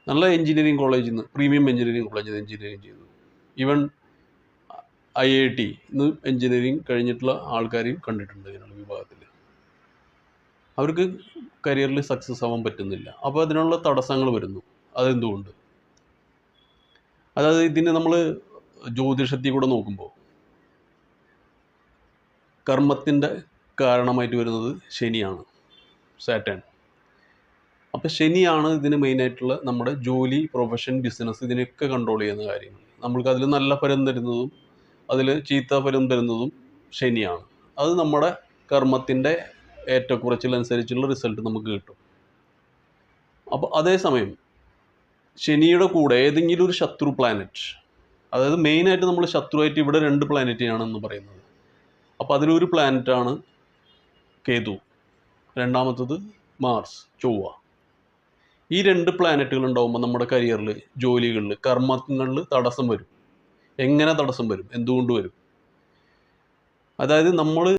നല്ല എഞ്ചിനീയറിംഗ് കോളേജിൽ നിന്ന്, പ്രീമിയം എഞ്ചിനീയറിംഗ് കോളേജിൽ നിന്ന് എഞ്ചിനീയറിംഗ് ചെയ്തു. ഈവൻ IIT ഇന്ന് എഞ്ചിനീയറിംഗ് കഴിഞ്ഞിട്ടുള്ള ആൾക്കാരെയും കണ്ടിട്ടുണ്ട് ഇതിനുള്ള വിഭാഗത്തിൽ. അവർക്ക് കരിയറിൽ സക്സസ് ആവാൻ പറ്റുന്നില്ല. അപ്പോൾ അതിനുള്ള തടസ്സങ്ങൾ വരുന്നു. അതെന്തുകൊണ്ട്? അതായത് ഇതിന് നമ്മൾ ജ്യോതിഷത്തിൽ കൂടെ നോക്കുമ്പോൾ കർമ്മത്തിൻ്റെ കാരണമായിട്ട് വരുന്നത് ശനിയാണ്, സാറ്റേൺ. അപ്പോൾ ശനിയാണ് ഇതിന് മെയിനായിട്ടുള്ള നമ്മുടെ ജോലി, പ്രൊഫഷൻ, ബിസിനസ് ഇതിനൊക്കെ കൺട്രോൾ ചെയ്യുന്ന കാര്യങ്ങൾ. നമ്മൾക്ക് അതിൽ നല്ല ഫലം തരുന്നതും അതിൽ ചീത്ത ഫലം തരുന്നതും ശനിയാണ്. അത് നമ്മുടെ കർമ്മത്തിൻ്റെ ഏറ്റക്കുറച്ചിലനുസരിച്ചുള്ള റിസൾട്ട് നമുക്ക് കിട്ടും. അപ്പോൾ അതേസമയം ശനിയുടെ കൂടെ ഏതെങ്കിലും ഒരു ശത്രു പ്ലാനറ്റ്, അതായത് മെയിനായിട്ട് നമ്മൾ ശത്രുവായിട്ട് ഇവിടെ 2 പ്ലാനറ്റിനാണെന്ന് പറയുന്നത്. അപ്പോൾ അതിലൊരു പ്ലാനറ്റാണ് കേതു, രണ്ടാമത്തത് മാർസ്, ചൊവ്വ. ഈ 2 പ്ലാനറ്റുകൾ ഉണ്ടാകുമ്പോൾ നമ്മുടെ കരിയറിൽ, ജോലികളിൽ, കർമ്മങ്ങളിൽ തടസ്സം വരും. എങ്ങനെ തടസ്സം വരും? എന്തുകൊണ്ട് വരും? അതായത് നമ്മൾ